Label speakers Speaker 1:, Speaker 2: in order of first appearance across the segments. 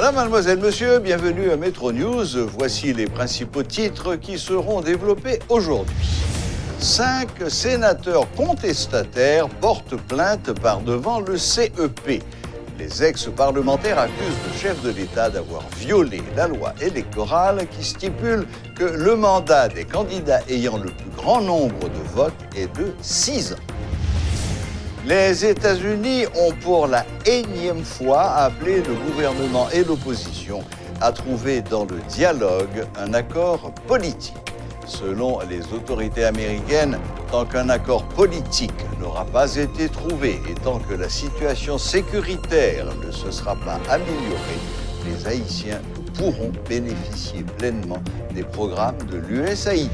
Speaker 1: Madame, mademoiselle, monsieur, bienvenue à Métro News. Voici les principaux titres qui seront développés aujourd'hui. 5 sénateurs contestataires portent plainte par devant le CEP. Les ex-parlementaires accusent le chef de l'État d'avoir violé la loi électorale qui stipule que le mandat des candidats ayant le plus grand nombre de votes est de 6 ans. Les États-Unis ont pour la énième fois appelé le gouvernement et l'opposition à trouver dans le dialogue un accord politique. Selon les autorités américaines, tant qu'un accord politique n'aura pas été trouvé et tant que la situation sécuritaire ne se sera pas améliorée, les Haïtiens pourront bénéficier pleinement des programmes de l'USAID.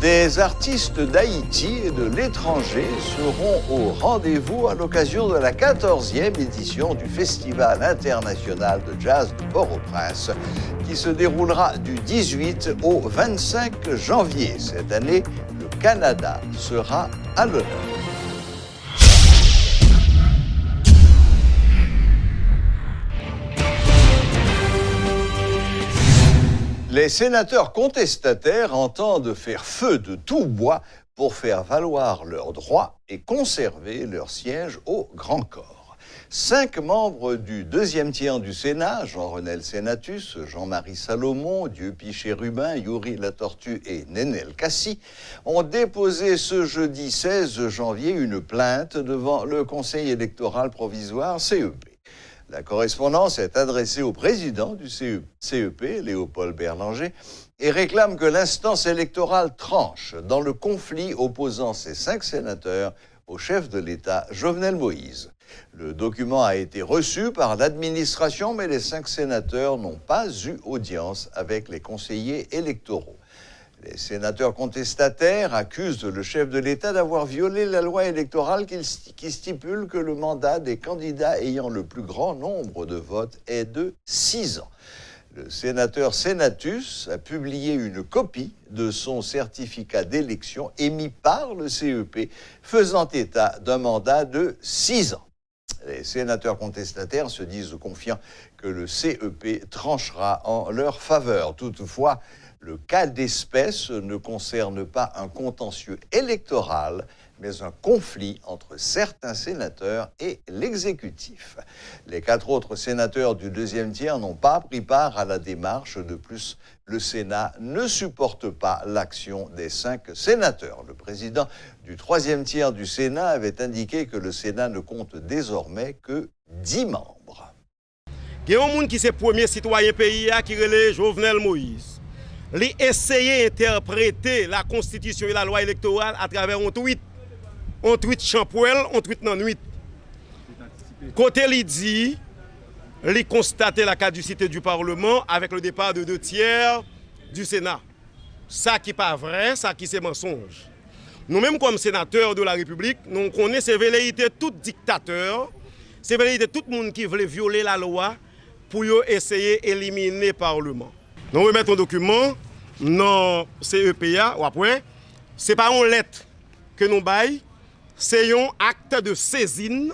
Speaker 1: Des artistes d'Haïti et de l'étranger seront au rendez-vous à l'occasion de la 14e édition du Festival international de jazz de Port-au-Prince, qui se déroulera du 18 au 25 janvier. Cette année, le Canada sera à l'honneur. Les sénateurs contestataires entendent faire feu de tout bois pour faire valoir leurs droits et conserver leur siège au Grand Corps. 5 membres du 2e tiers du Sénat, Jean-Renel Sénatus, Jean-Marie Salomon, Dieu-Pi Chérubin, Yuri Latortue et Nénel Kassi, ont déposé ce jeudi 16 janvier une plainte devant le Conseil électoral provisoire CEP. La correspondance est adressée au président du CEP, Léopold Berlanger, et réclame que l'instance électorale tranche dans le conflit opposant ces 5 sénateurs au chef de l'État, Jovenel Moïse. Le document a été reçu par l'administration, mais les 5 sénateurs n'ont pas eu audience avec les conseillers électoraux. Les sénateurs contestataires accusent le chef de l'État d'avoir violé la loi électorale qui stipule que le mandat des candidats ayant le plus grand nombre de votes est de 6 ans. Le sénateur Sénatus a publié une copie de son certificat d'élection émis par le CEP, faisant état d'un mandat de 6 ans. Les sénateurs contestataires se disent confiants que le CEP tranchera en leur faveur. Toutefois, le cas d'espèce ne concerne pas un contentieux électoral, mais un conflit entre certains sénateurs et l'exécutif. Les 4 autres sénateurs du 2e tiers n'ont pas pris part à la démarche. De plus, le Sénat ne supporte pas l'action des 5 sénateurs. Le président du 3e tiers du Sénat avait indiqué que le Sénat ne compte désormais que 10 membres.
Speaker 2: Il y a un monde qui est le premier citoyen pays qui relève Jovenel Moïse. Il essayer d'interpréter la Constitution et la loi électorale à travers un tweet champoel, un tweet non nuit. Côté il dit, il constate la caducité du Parlement avec le départ de 2 tiers du Sénat. Ça qui n'est pas vrai, ça qui c'est mensonge. Nous-mêmes comme sénateurs de la République, nous connaissons ces velléités tout dictateur, ces velléités tout le monde qui voulait violer la loi pour essayer d'éliminer le Parlement. Nous remettons un document dans CEPA, ou après, ce n'est pas une lettre que nous baillons, c'est un acte de saisine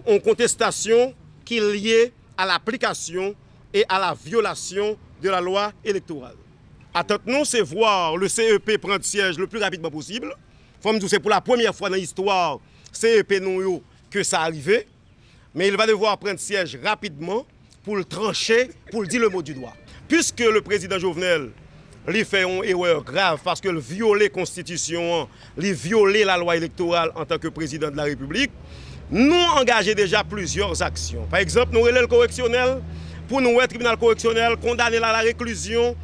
Speaker 2: en contestation qui est lié à l'application et à la violation de la loi électorale. Attendons, c'est voir le CEP prendre siège le plus rapidement possible. C'est pour la première fois dans l'histoire CEP non que ça arrive, mais il va devoir prendre siège rapidement pour le trancher, pour le dire le mot du doigt. Puisque le président Jovenel lui fait une erreur grave parce qu'il violait la Constitution, il violait la loi électorale en tant que président de la République, nous engageons déjà plusieurs actions. Par exemple, nous relèvons le correctionnel pour nous, le tribunal correctionnel, condamner à la réclusion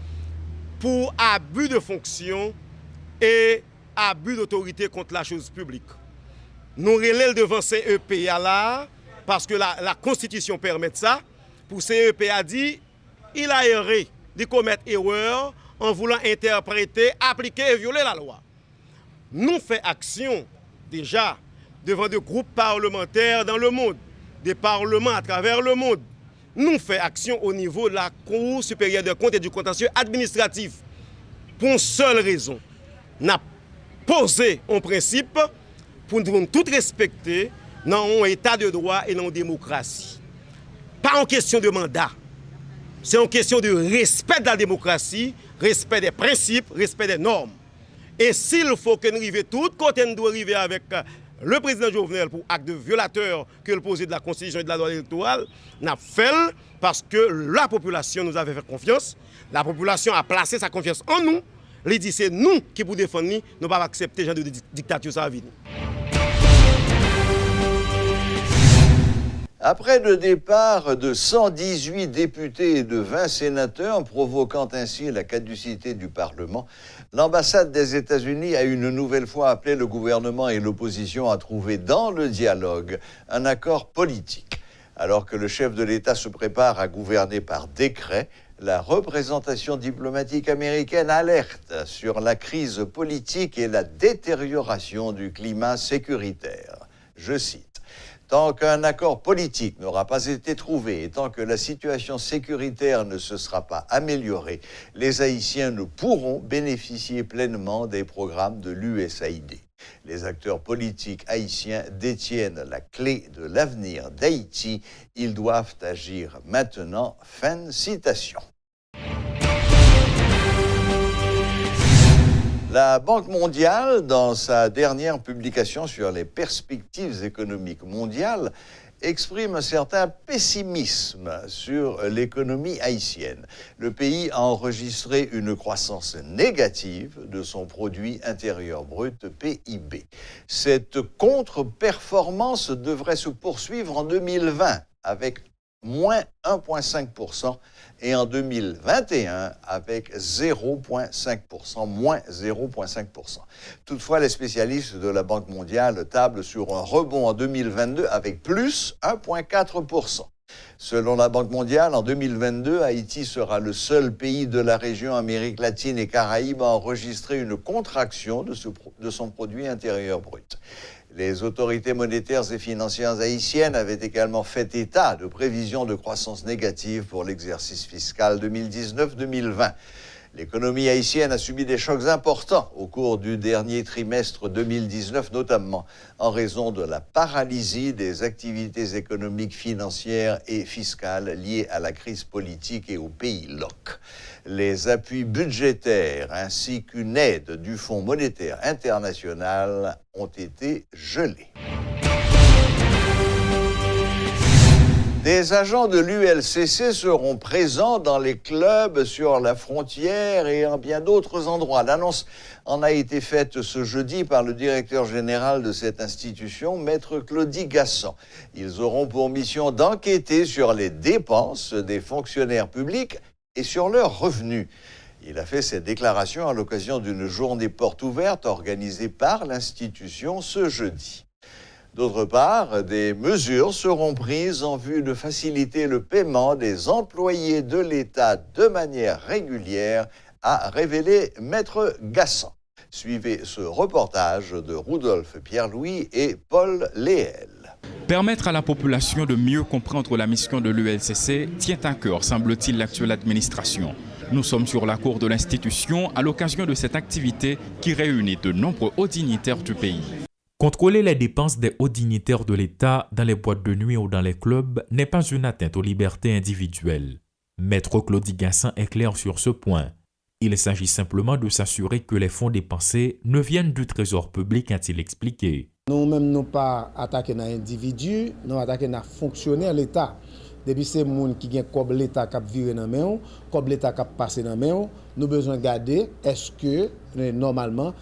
Speaker 2: pour abus de fonction et abus d'autorité contre la chose publique. Nous relèvons devant CEPA là, parce que la Constitution permet ça. Pour CEPA dit, il a erré de commettre erreur en voulant interpréter, appliquer et violer la loi. Nous faisons action déjà devant des groupes parlementaires dans le monde, des parlements à travers le monde. Nous faisons action au niveau de la Cour supérieure des comptes et du contentieux administratif. Pour une seule raison, nous avons posé un principe pour nous tout respecter dans un état de droit et dans une démocratie. pas en question de mandat. C'est en question de respect de la démocratie, respect des principes, respect des normes. Et s'il faut que nous arrivions tout côté, nous devons arriver avec le président Jovenel pour acte de violateur que le posé de la Constitution et de la loi électorale, n'a fait parce que la population nous avait fait confiance. La population a placé sa confiance en nous. Il dit c'est nous qui pour défendre, nous ne pouvons pas accepter ce genre de dictature ça va venir.
Speaker 1: Après le départ de 118 députés et de 20 sénateurs, provoquant ainsi la caducité du Parlement, l'ambassade des États-Unis a une nouvelle fois appelé le gouvernement et l'opposition à trouver dans le dialogue un accord politique. Alors que le chef de l'État se prépare à gouverner par décret, la représentation diplomatique américaine alerte sur la crise politique et la détérioration du climat sécuritaire. Je cite. Tant qu'un accord politique n'aura pas été trouvé et tant que la situation sécuritaire ne se sera pas améliorée, les Haïtiens ne pourront bénéficier pleinement des programmes de l'USAID. Les acteurs politiques haïtiens détiennent la clé de l'avenir d'Haïti. Ils doivent agir maintenant. Fin de citation. La Banque mondiale, dans sa dernière publication sur les perspectives économiques mondiales, exprime un certain pessimisme sur l'économie haïtienne. Le pays a enregistré une croissance négative de son produit intérieur brut PIB. Cette contre-performance devrait se poursuivre en 2020 avec moins 1,5% et en 2021 avec 0,5%, moins 0,5%. Toutefois, les spécialistes de la Banque mondiale tablent sur un rebond en 2022 avec plus 1,4%. Selon la Banque mondiale, en 2022, Haïti sera le seul pays de la région Amérique latine et Caraïbes à enregistrer une contraction de son produit intérieur brut. Les autorités monétaires et financières haïtiennes avaient également fait état de prévisions de croissance négative pour l'exercice fiscal 2019-2020. L'économie haïtienne a subi des chocs importants au cours du dernier trimestre 2019, notamment en raison de la paralysie des activités économiques, financières et fiscales liées à la crise politique et au pays LOC. Les appuis budgétaires ainsi qu'une aide du Fonds monétaire international ont été gelés. Des agents de l'ULCC seront présents dans les clubs sur la frontière et en bien d'autres endroits. L'annonce en a été faite ce jeudi par le directeur général de cette institution, Maître Claudie Gassan. Ils auront pour mission d'enquêter sur les dépenses des fonctionnaires publics et sur leurs revenus. Il a fait cette déclaration à l'occasion d'une journée porte ouverte organisée par l'institution ce jeudi. D'autre part, des mesures seront prises en vue de faciliter le paiement des employés de l'État de manière régulière, a révélé Maître Gassan. Suivez ce reportage de Rudolphe Pierre-Louis et Paul Léel.
Speaker 3: Permettre à la population de mieux comprendre la mission de l'ULCC tient à cœur, semble-t-il, l'actuelle administration. Nous sommes sur la cour de l'institution à l'occasion de cette activité qui réunit de nombreux hauts dignitaires du pays.
Speaker 4: Contrôler les dépenses des hauts dignitaires de l'État dans les boîtes de nuit ou dans les clubs n'est pas une atteinte aux libertés individuelles. Maître Claudie Gassan est clair sur ce point. Il s'agit simplement de s'assurer que les fonds dépensés ne viennent du trésor public, a-t-il expliqué.
Speaker 5: Nous-mêmes, nous pas attaquer un individu, nous attaquer un fonctionnaire de l'État. Depuis ces gens qui ont comme l'État qui a viré dans la main, comme l'État qui a passé dans la main, nous avons besoin de garder est-ce que normalement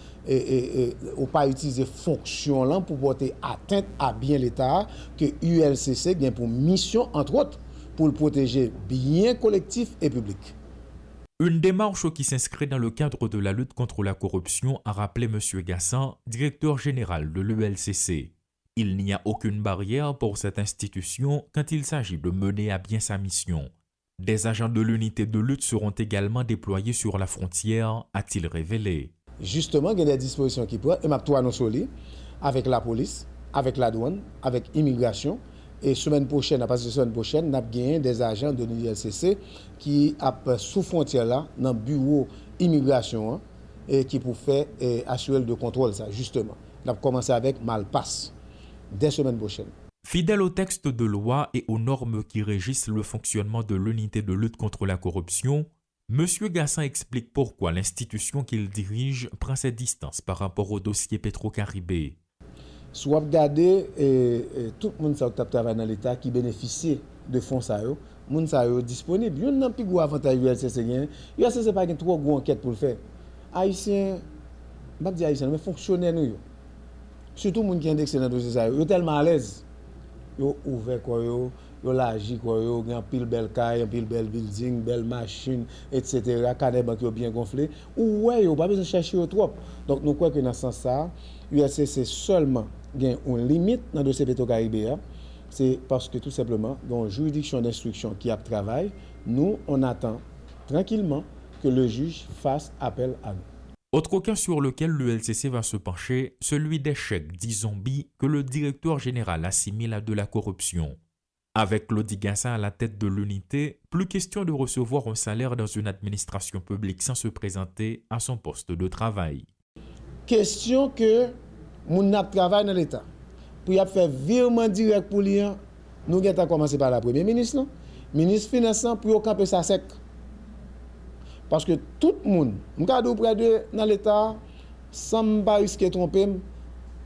Speaker 5: on pas utiliser fonction là pour porter atteinte à bien l'État que ULCC a pour mission entre autres pour le protéger bien collectif et public.
Speaker 4: Une démarche qui s'inscrit dans le cadre de la lutte contre la corruption, a rappelé M. Gassan, directeur général de l'ULCC. Il n'y a aucune barrière pour cette institution quand il s'agit de mener à bien sa mission. Des agents de l'unité de lutte seront également déployés sur la frontière, a-t-il révélé.
Speaker 5: Justement, il y a des dispositions qui prennent, et maintenant nous sommes avec la police, avec la douane, avec l'immigration. Et semaine prochaine, à partir de semaine prochaine, nous avons gagné des agents de l'ULCC qui sont sous frontière là, dans le bureau immigration, et qui pour faire assurer le contrôle, ça, justement. Nous avons commencé avec Malpass, dès semaine prochaine.
Speaker 4: Fidèle au texte de loi et aux normes qui régissent le fonctionnement de l'unité de lutte contre la corruption, M. Gassin explique pourquoi l'institution qu'il dirige prend ses distances par rapport au dossier Petro-Caribé.
Speaker 5: Si vous regardez, tout le monde qui travaille dans l'État qui bénéficie de fonds les gens sont disponibles. Il y a un plus gros avantage de l'ULCC. L'ULCC n'a pas une trop grande enquête pour le faire. Haïtiens, je ne dis pas Haïtiens, mais fonctionnaires, nous, surtout les gens qui indexent dans le dossier, ils sont tellement à l'aise. Ils ont ouvert, ils ont lagi, ils ont un pile belle caille, un pile belle building, belle machine, etc. Les canaux qui ont bien gonflé. Ou ouais, ils n'ont pas besoin de chercher trop. Donc nous croyons que dans ce sens-là, l'ULCC seulement gagne une limite dans le dossier Petro-Caribé. C'est parce que tout simplement, dans la juridiction d'instruction qui a travail, nous, on attend tranquillement que le juge fasse appel à nous.
Speaker 4: Autre cas sur lequel l'ULCC va se pencher, celui des chèques dits zombies que le directeur général assimile à de la corruption. Avec Claudie Gassin à la tête de l'unité, plus question de recevoir un salaire dans une administration publique sans se présenter à son poste de travail.
Speaker 5: Question que nous travaillons dans l'État. Pour faire virement direct pour lui, nous avons commencé par la première ministre, non? Ministre finance, pour camper ça sec. Parce que tout le monde, nous avons près de dans l'État, sans ne pas risquer de tromper,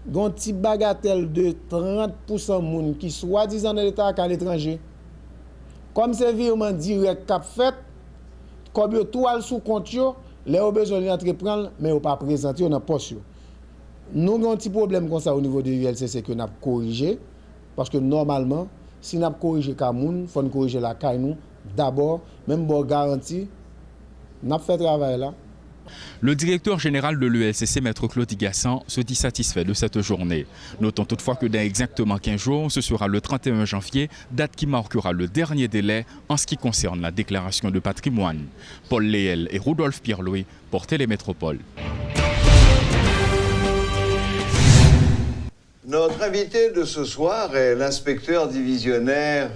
Speaker 5: il y a un petit bagatelle de 30% de monde qui soi-disant dans l'État qu'à l'étranger. Comme c'est virement direct qu'a fait, comme il y a tout sous compte, les ont besoin d'entreprendre, mais ils ne pas présenter dans la poste. Nous avons un petit problème comme ça au niveau de l'ULCC que nous avons corrigé. Parce que normalement, si nous avons corrigé Kamoun, il faut corriger la CAI d'abord, même pour garantir, nous avons fait travail là.
Speaker 3: Le directeur général de l'ULCC, Maître Claudie Gassin, se dit satisfait de cette journée. Notons toutefois que dans exactement 15 jours, ce sera le 31 janvier, date qui marquera le dernier délai en ce qui concerne la déclaration de patrimoine. Paul Léel et Rudolph Pierre-Louis pour Télémétropole.
Speaker 1: Notre invité de ce soir est l'inspecteur divisionnaire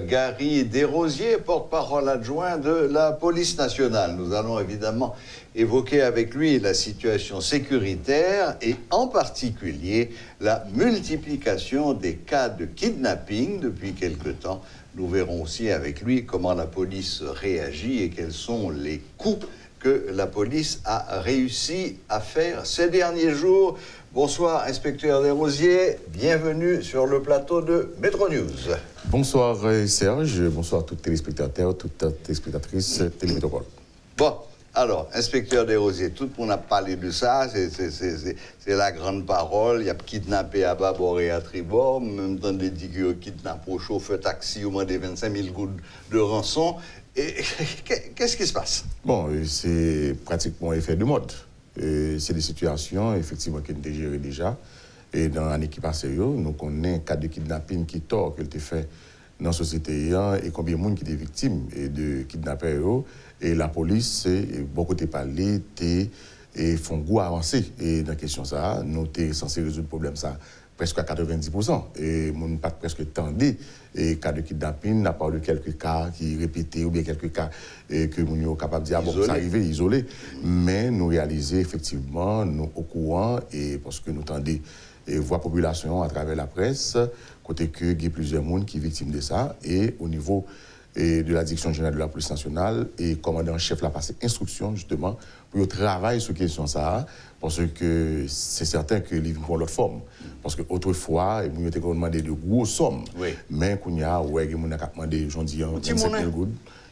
Speaker 1: Gary Desrosiers, porte-parole adjoint de la police nationale. Nous allons évidemment évoquer avec lui la situation sécuritaire et en particulier la multiplication des cas de kidnapping depuis quelque temps. Nous verrons aussi avec lui comment la police réagit et quels sont les coups que la police a réussi à faire ces derniers jours. Bonsoir, inspecteur Desrosiers. Bienvenue sur le plateau de Métro News.
Speaker 6: Bonsoir Serge, bonsoir tous les téléspectateurs, toutes les téléspectatrices Télémétropole.
Speaker 1: Bon, alors, inspecteur Desrosiers, tout le monde a parlé de ça, c'est la grande parole. Il y a kidnappé à bâbord et à tribord, même temps de dire qu'il kidnappe au chauffeur taxi au moins des 25 000 gouttes de rançon. Et qu'est-ce qui se passe?
Speaker 6: Bon, c'est pratiquement effet de mode. C'est des situations, effectivement, qui ont été gérées déjà. Et dans l'année qui passe, nous connaissons un cas de kidnapping qui tord, qui a été fait dans la société, et combien de monde qui étaient victimes de kidnappeurs. Et la police, beaucoup de parlé, et font goût avancer. Et dans la question ça, nous sommes censés résoudre le problème ça presque à 90%. Et nous n'avons pas presque tendu. Et cas de kidnapping, n'a pas de quelques cas qui répétés ou bien quelques cas que nous sommes capables de dire, bon, ça arrive isolé. Mais nous réalisons effectivement, nous au courant, et parce que nous tendons et voir population à travers la presse, côté que il y a plusieurs monde qui sont victimes de ça, et au niveau de la direction générale de la police nationale, et commandant en chef l'a passé instruction justement pour travailler sur cette question ça, parce que c'est certain que les vont l'autre forme. Parce que autrefois, ils ont demandé de gros sommes, oui. Mais qu'on y a, ouais, ils ont demandé, j'en dis, 25 000 gouttes.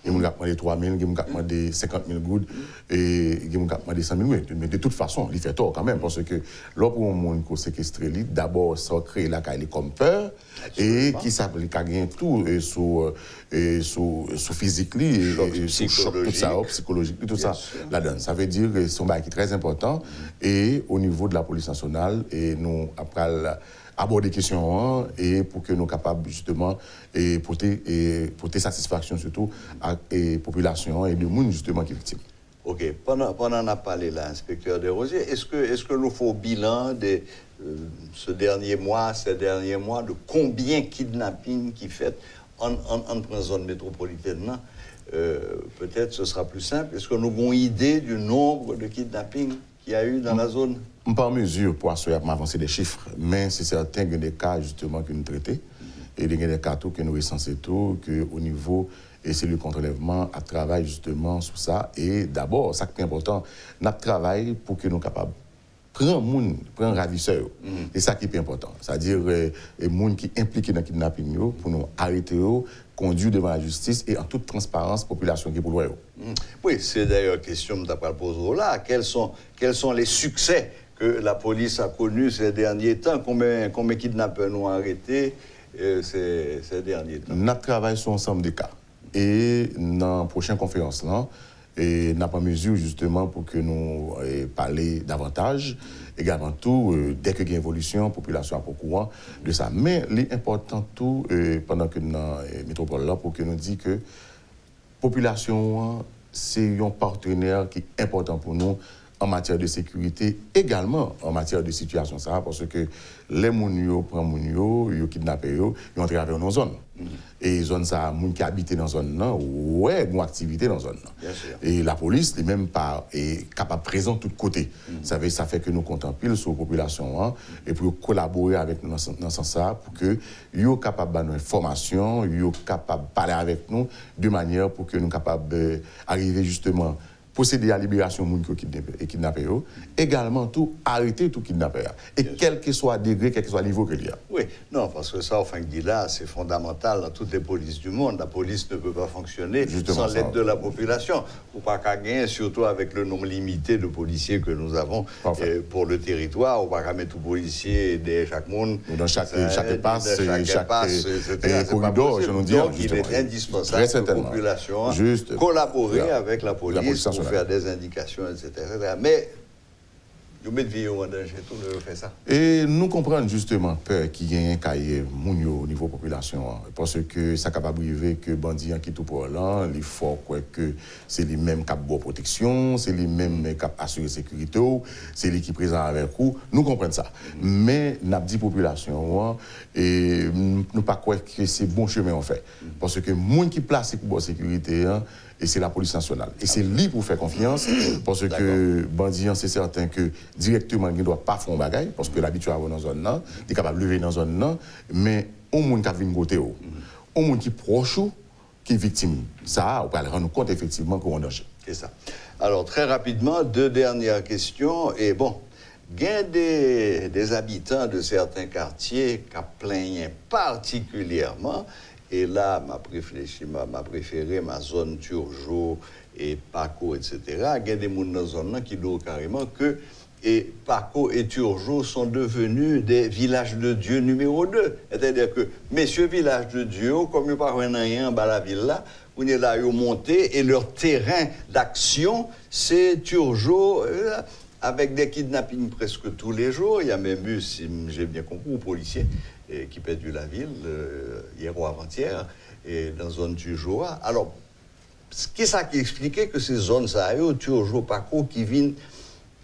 Speaker 6: Ils ont demandé 3 000, ils ont demandé 50 000 gouttes, et ils ont demandé 100 000 gouttes. Mais de toute façon, il fait tort quand même, parce que là, pour un monde qui séquestré, d'abord, ça crée la caille comme peur, et qui s'applique à gagner tout sur physique, sur choc, tout ça, psychologique, tout ça là-dedans. Ça veut dire que c'est un bail qui est très important, et au niveau de la police nationale, et nous, après, aborder des questions et pour que nous soyons capables justement et porter satisfaction surtout à la population et le monde justement qui est victime.
Speaker 1: Ok, pendant qu'on a parlé là, inspecteur Desrosiers, est-ce que nous faut bilan de ces derniers mois, de combien de kidnapping qui fait en zone métropolitaine? Peut-être ce sera plus simple. Est-ce que nous avons une idée du nombre de kidnapping qu'il y a eu dans la zone?
Speaker 6: On n'est pas en mesure pour m'avancer des chiffres, mais c'est certain qu'il y a des cas justement que nous traitons. et des cartes que nous recensons tout, qu'au niveau et c'est le contre-enlèvement à travailler justement sur ça. Et d'abord, ça qui est important, notre travail pour que nous soyons capables de prendre ravisseur. C'est ça qui est important. C'est-à-dire les gens qui sont impliqués dans le kidnapping, pour nous arrêter, conduire devant la justice et en toute transparence, population qui est pour le
Speaker 1: Oui, c'est d'ailleurs question que tu as posée là. Quels sont les succès que la police a connus ces derniers temps? Combien de kidnappeurs nous ont arrêtés ces derniers temps?
Speaker 6: Notre travail sur l'ensemble des cas. Et dans la prochaine conférence, là, et n'a pas mesure justement pour que nous parler davantage. Également tout, dès qu'il y a une évolution, la population est au courant de ça. Mais l'important tout, pendant que nous dans la métropole là, pour que nous disions que la population, c'est un partenaire qui est important pour nous en matière de sécurité, également en matière de situation. Ça, parce que les gens prennent les gens, ils kidnappent, ils ont travers nos zones. Et les zones, ça, les gens qui habitent dans la zone, ouais, une activité dans la zone. Et la police, n'est même pas capable de présenter de tous côtés. Ça fait que nous comptons pile sur la population et pour collaborer avec nous dans ce sens-là, pour que ils soient capables de nous information, ils soient capables de parler avec nous de manière pour que nous soyons capables d'arriver justement procéder à la libération des kidnappés, également tout arrêter tout kidnappeur. Et quel que soit le degré, quel que soit le niveau qu'il y a.
Speaker 1: Oui, non, parce que ça, enfin, dit là, c'est fondamental dans toutes les polices du monde. La police ne peut pas fonctionner sans l'aide de la population. Ou pas qu'à gagner, surtout avec le nombre limité de policiers que nous avons pour le territoire. Ou pas qu'à mettre tout policier de chaque monde.
Speaker 6: Dans chaque passe, chaque corridor, je nous dis.
Speaker 1: Donc, il est indispensable que la population collaborer avec la police pour faire des indications, etc. Mais nous mettons vie en danger, tout le fait ça.
Speaker 6: Et nous comprenons justement peur qu'il y ait un cahier au niveau population. Parce que ça capable arriver que bandits qui tout pour là, il faut que c'est les mêmes qui ont protection, c'est les mêmes qui assurent sécurité, c'est les qui présent avec vous. Nous comprenons ça. Mais nous avons dit population et nous pas croire que c'est bon chemin en fait. Parce que les gens qui placent pour la sécurité, et c'est la police nationale. Et c'est lui pour faire confiance, parce que bandit, c'est certain que directement, il ne doit pas faire un bagage, parce que l'habitude à avoir dans une zone, il est capable de lever dans une zone, mais au monde qui a vu côté, au monde qui est proche, qui est victime. Ça, on peut rendre compte effectivement qu'on est en danger.
Speaker 1: C'est ça. Alors, très rapidement, 2 dernières questions. Et bon, il y a des habitants de certains quartiers qui plaignent particulièrement. Et là, m'a préféré ma zone Turgeau et Paco, etc. Il y a des gens dans la zone qui disent carrément que Paco et Turgeau sont devenus des villages de Dieu numéro 2. C'est-à-dire que, messieurs villages de Dieu, comme ils ne parlent rien dans la ville là, on est là, ils ont monté, et leur terrain d'action, c'est Turgeau, avec des kidnappings presque tous les jours. Il y a même eu, si j'ai bien compris, un policier qui perdu la ville hier ou avant-hier, et dans la zone Turgeau. Alors, qu'est-ce qui expliquait que ces zones, ça Turgeau, Paco, qui viennent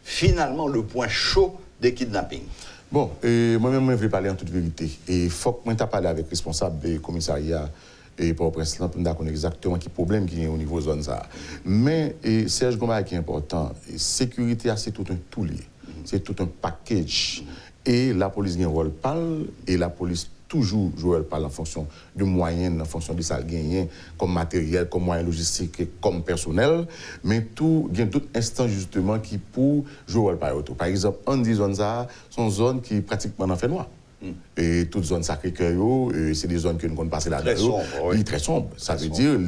Speaker 1: finalement le point chaud des kidnappings?
Speaker 6: Bon, moi-même, je vais parler en toute vérité. Et il faut que moi, je parle avec le responsable du commissariat et pour le président, pour connaître exactement quel problème qu'il y a au niveau de la zone. Ça. Mais Serge Gomard, qui est important, sécurité, c'est tout un tout lié. C'est tout un package. Et la police a un rôle parle, et la police toujours joue un rôle en fonction de moyens, en fonction de ça gagné comme matériel, comme moyen logistique, comme personnel. Mais il y a tout instant justement qui pour jouer un rôle. Par exemple, on dit zones ça, sont zones qui pratiquement en fait noir. Et toutes zones Sacré-Cœur, c'est des zones que nous connaissons passer là-dedans. Très sombre. Ça veut dire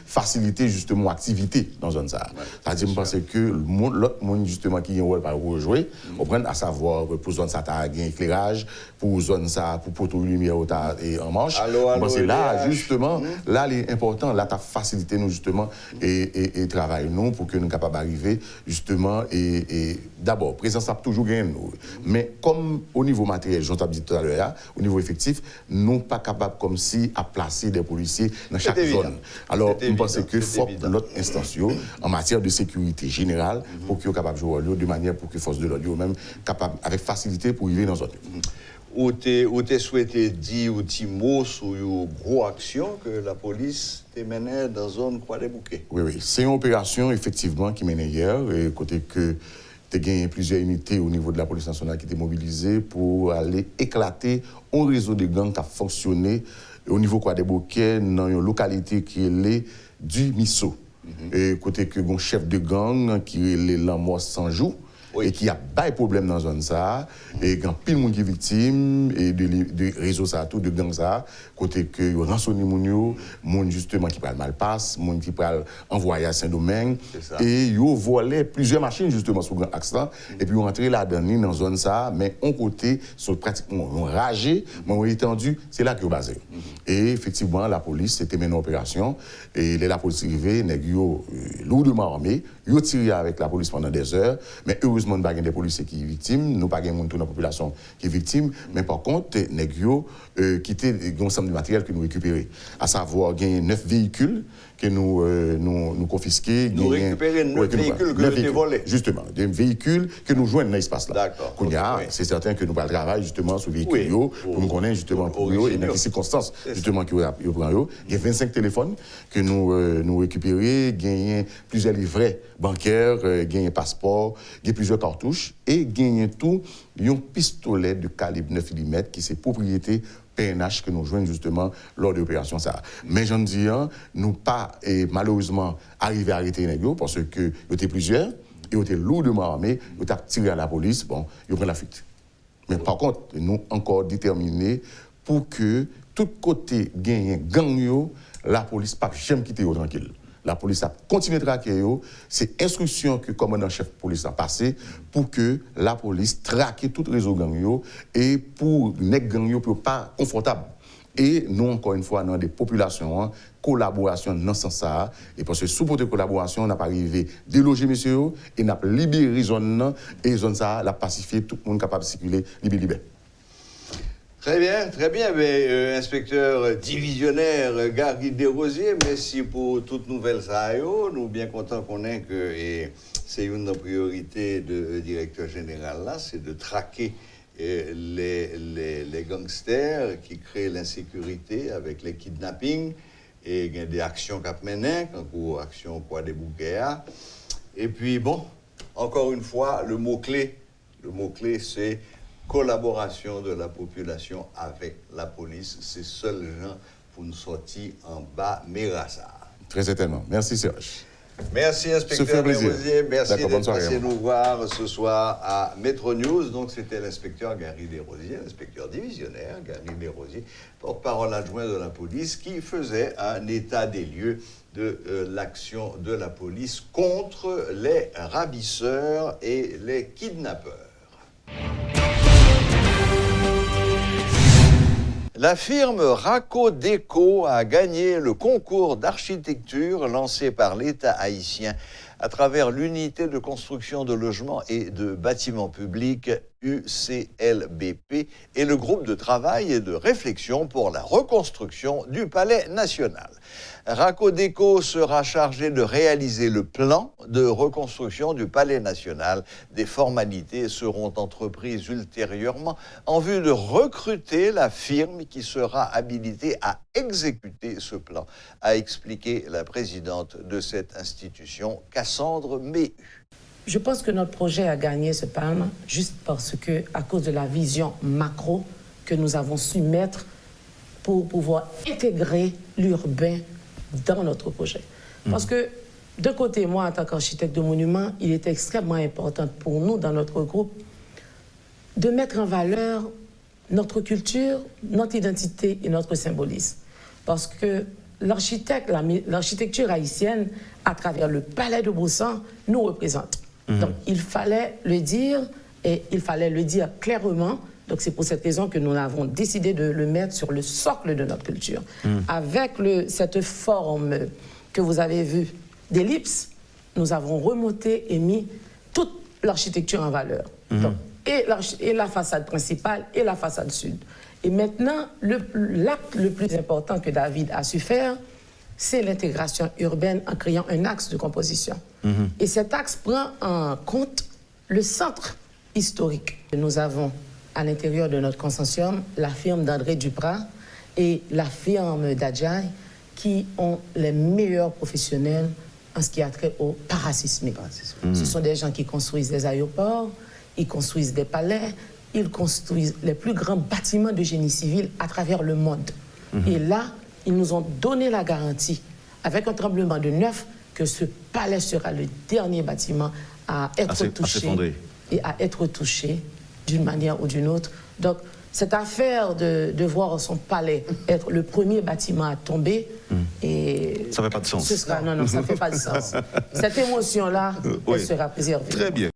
Speaker 6: faciliter justement l'activité dans zone ça. C'est-à-dire parce que l'autre monde justement qui a un rôle par rejouer, on prend à savoir pour zone ça t'as un éclairage, pour zone ça pour poteau lumière et en marche. Parce que là justement, là l'important là t'as facilité nous justement et travail nous pour que nous capables d'arriver justement et d'abord présence a toujours gagné nous. Mais comme au niveau matériel, j'en t'ai dit tout à l'heure, au niveau effectif, nous ne sommes pas capables comme si à placer des policiers dans chaque zone. Alors, nous pensons que faut l'autre instance en matière de sécurité générale pour qu'ils soient capables de jouer de manière pour que les forces de l'ordre même capables avec facilité pour arriver dans la zone.
Speaker 1: Ou tu souhaité dire ou petit mot sur une grosse action que la police menée dans la zone Croix des Bouquets?
Speaker 6: Oui. C'est une opération effectivement qui menait hier, et côté que Il y a plusieurs unités au niveau de la police nationale qui étaient mobilisées pour aller éclater un réseau de gangs qui a fonctionné au niveau des Bouquets, dans une localité qui est du Misso. Et côté que un chef de gang qui est l'Amos Sanjou. Oui. Et qui a des problèmes dans la zone ça, et quand pile monde qui est victime, et de réseaux ça, tout de gang ça, côté que rançonner moun justement qui parle mal passe, moun qui parle envoyer à Saint-Domingue, et yo volé plusieurs machines justement sur grand axe là, et puis on rentré là-dedans dans la zone ça, mais on côté sont pratiquement enragés, mais on étendu, c'est là que basé. Et effectivement la police c'était mené opération, et la police arrivée, nèg yo lourdement armé, yo tiré avec la police pendant des heures, mais heureusement nous n'avons pas des policiers qui sont victimes, nous n'avons pas dans la population qui est victime, mais par contre, nous avons quitté un ensemble de matériel que nous récupérons. À savoir, il y a 9 véhicules que nous confisqués.
Speaker 1: Nous récupérons 9 véhicules que nous avons volés.
Speaker 6: Justement, des véhicules que nous joignons dans l'espace là.
Speaker 1: D'accord.
Speaker 6: C'est certain que nous allons travailler justement sur les véhicules pour nous connaître justement pour eux et dans les circonstances justement qui nous prennent. Il y a 25 téléphones que nous récupérons, il y a plusieurs livrets bancaires, il y a un passeport, il y a plusieurs cartouches et il y a tout un pistolet de calibre 9 mm qui est propriété PNH que nous jouons justement lors de l'opération ça. Mais j'en dis, nous pas malheureusement arrivé à arrêter les parce que il y était plusieurs, ils étaient lourdement armés, ils ont tiré à la police, bon, ils ont pris la fuite. Mais par contre, nous encore déterminés pour que tout côté gagne gang, la police pas jamais quitter tranquille. La police a continué de traquer. C'est instruction que le commandant-chef de police a passé pour que la police traque tout réseau gang et pour les gang ne pas confortable. Et nous, encore une fois, dans des populations, collaboration dans ce sens-là. Et parce que sous de collaboration, on n'a pas arrivé à déloger monsieur et on a libéré la zone et zone ça, la pacifié, tout le monde capable de circuler libre.
Speaker 1: Très bien. Mais, inspecteur divisionnaire Gary Desrosiers, merci pour toute nouvelle ça. Nous sommes bien contents qu'on ait que c'est une des priorités du directeur général là, c'est de traquer les gangsters qui créent l'insécurité avec les kidnappings et il y a des actions cap menées, comme action quoi des bouquets. Et puis bon, encore une fois, le mot-clé c'est collaboration de la population avec la police. C'est seul gens pour nous sortir en bas Mérassa. Très
Speaker 6: certainement. Merci Serge.
Speaker 1: Merci inspecteur Desrosiers. Merci d'être passé nous voir ce soir à Metro News. Donc c'était l'inspecteur Gary Desrosiers, l'inspecteur divisionnaire Gary Desrosiers, porte-parole adjoint de la police, qui faisait un état des lieux de l'action de la police contre les ravisseurs et les kidnappeurs. La firme Raco-Déco a gagné le concours d'architecture lancé par l'État haïtien à travers l'unité de construction de logements et de bâtiments publics UCLBP et le groupe de travail et de réflexion pour la reconstruction du Palais national. Raco-Déco sera chargé de réaliser le plan de reconstruction du Palais national. Des formalités seront entreprises ultérieurement en vue de recruter la firme qui sera habilitée à exécuter ce plan, a expliqué la présidente de cette institution, Cassandre Méhu.
Speaker 7: Je pense que notre projet a gagné ce palme juste parce que, à cause de la vision macro que nous avons su mettre pour pouvoir intégrer l'urbain dans notre projet. Parce que, de côté, moi, en tant qu'architecte de monuments, il est extrêmement important pour nous, dans notre groupe, de mettre en valeur notre culture, notre identité et notre symbolisme. Parce que l'architecture haïtienne, à travers le Palais de Boussan, nous représente. Donc, il fallait le dire, et il fallait le dire clairement. Donc, c'est pour cette raison que nous avons décidé de le mettre sur le socle de notre culture. Avec cette forme que vous avez vue d'ellipse, nous avons remonté et mis toute l'architecture en valeur. Donc, et la façade principale et la façade sud. Et maintenant, l'acte le plus important que David a su faire, c'est l'intégration urbaine en créant un axe de composition. Et cet axe prend en compte le centre historique. Nous avons à l'intérieur de notre consortium la firme d'André Duprat et la firme d'Adjaï qui ont les meilleurs professionnels en ce qui a trait au parasismique. Ce sont des gens qui construisent des aéroports, ils construisent des palais, ils construisent les plus grands bâtiments de génie civil à travers le monde. Et là, ils nous ont donné la garantie, avec un tremblement de 9, que ce palais sera le dernier bâtiment à être touché et à être touché d'une manière ou d'une autre. Donc, cette affaire de voir son palais être le premier bâtiment à tomber, et
Speaker 8: ça ne fait pas de sens.
Speaker 7: Non, ça ne fait pas de sens. Cette émotion-là, elle sera préservée.
Speaker 8: Très bien.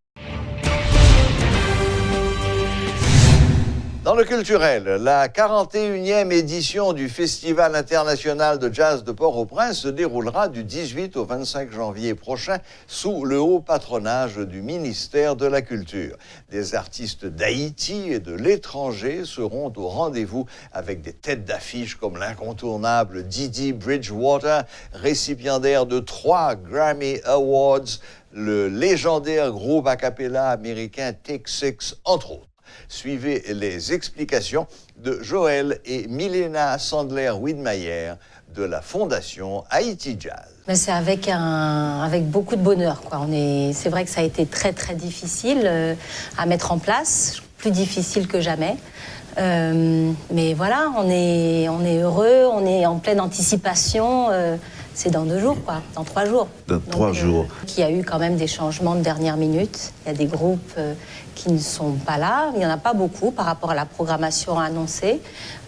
Speaker 1: Dans le culturel, la 41e édition du Festival international de jazz de Port-au-Prince se déroulera du 18 au 25 janvier prochain sous le haut patronage du ministère de la Culture. Des artistes d'Haïti et de l'étranger seront au rendez-vous avec des têtes d'affiche comme l'incontournable Didi Bridgewater, récipiendaire de 3 Grammy Awards, le légendaire groupe a cappella américain Take Six, entre autres. Suivez les explications de Joël et Milena Sandler-Widmayer de la Fondation Haïti Jazz.
Speaker 9: Mais c'est avec beaucoup de bonheur, quoi. C'est vrai que ça a été très très difficile à mettre en place, plus difficile que jamais. Mais voilà, on est heureux, on est en pleine anticipation. C'est dans 2 jours, quoi, dans 3 jours.
Speaker 8: Dans 3 jours.
Speaker 9: Il y a eu quand même des changements de dernière minute. Il y a des groupes qui ne sont pas là. Il n'y en a pas beaucoup par rapport à la programmation annoncée.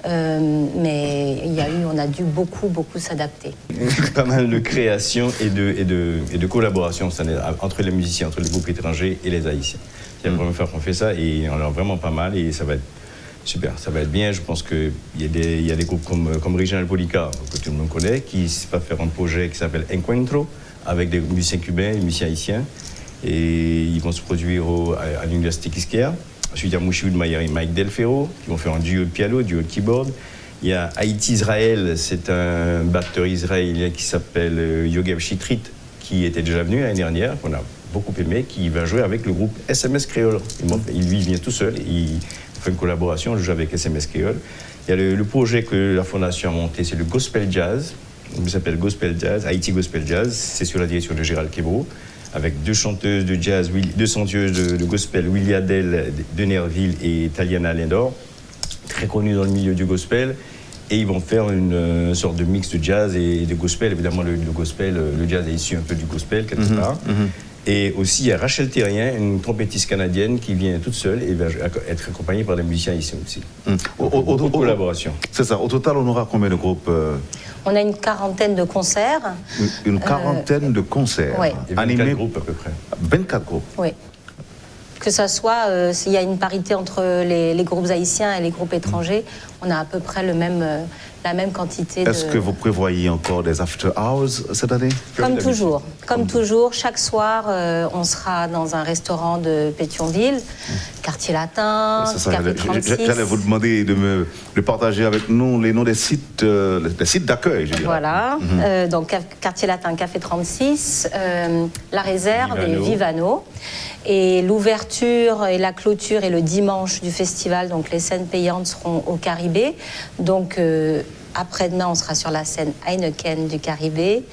Speaker 9: Mais on a dû beaucoup s'adapter.
Speaker 10: Pas mal de création et de collaboration entre les musiciens, entre les groupes étrangers et les Haïtiens. C'est la première fois qu'on fait ça et on a vraiment pas mal et ça va être super, ça va être bien. Je pense qu'il y a des groupes comme Reginald Polica, que tout le monde connaît, qui va faire un projet qui s'appelle Encuentro, avec des musiciens cubains, des musiciens haïtiens. Et ils vont se produire à l'Université Quisqueya. Ensuite, il y a Mouchi Widmayer et Mike Delfero, qui vont faire un duo de piano, duo de keyboard. Il y a Haïti-Israël, c'est un batteur israélien qui s'appelle Yogev Chitrit, qui était déjà venu l'année dernière, qu'on a beaucoup aimé, qui va jouer avec le groupe SMS Créole. Lui, il vient tout seul, il fait une collaboration, je joue avec SMS Créole. Il y a le projet que la Fondation a monté, c'est le Gospel Jazz. Il s'appelle Gospel Jazz, Haïti Gospel Jazz. C'est sous la direction de Gérald Kébro, avec 2 chanteuses de jazz, 2 chanteuses de gospel, Willy Adel de Nerville et Taliana Lindor, très connues dans le milieu du gospel. Et ils vont faire une sorte de mix de jazz et de gospel. Évidemment, le gospel, le jazz est issu un peu du gospel, quelque part. Et aussi, il y a Rachel Terrien, une trompettiste canadienne qui vient toute seule et va être accompagnée par des musiciens ici aussi. Beaucoup de collaboration.
Speaker 8: C'est ça. Au total, on aura combien de groupes
Speaker 9: On a une 40aine de concerts.
Speaker 8: Une 40aine de concerts.
Speaker 9: Oui.
Speaker 10: Et 24 groupes à peu près.
Speaker 8: 24 groupes.
Speaker 9: Oui. Que ça soit, s'il y a une parité entre les groupes haïtiens et les groupes étrangers, on a à peu près la même quantité.
Speaker 8: Est-ce que vous prévoyez encore des after hours cette année?
Speaker 9: Comme toujours, chaque soir, on sera dans un restaurant de Pétionville, quartier latin, café 36.
Speaker 8: J'allais vous demander de partager avec nous les noms des sites d'accueil, je dirais.
Speaker 9: Voilà, donc quartier latin, café 36, la réserve et Vivano. Et l'ouverture et la clôture est le dimanche du festival, donc les scènes payantes seront au Caribé. Donc après-demain, on sera sur la scène Heineken du Caribé.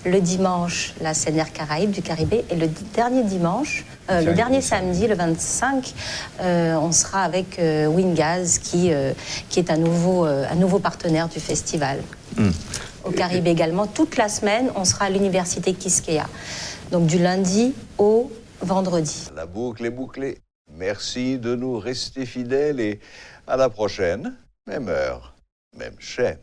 Speaker 9: Le dimanche, la scène Air Caraïbes du Caribé. Et le dernier dimanche, le dernier samedi, le 25, on sera avec Wingaz, qui est un nouveau partenaire du festival. Au Caribé également. Toute la semaine, on sera à l'Université Quisqueya. Donc du lundi au vendredi.
Speaker 1: La boucle est bouclée. Merci de nous rester fidèles et à la prochaine. Même heure, même chaîne.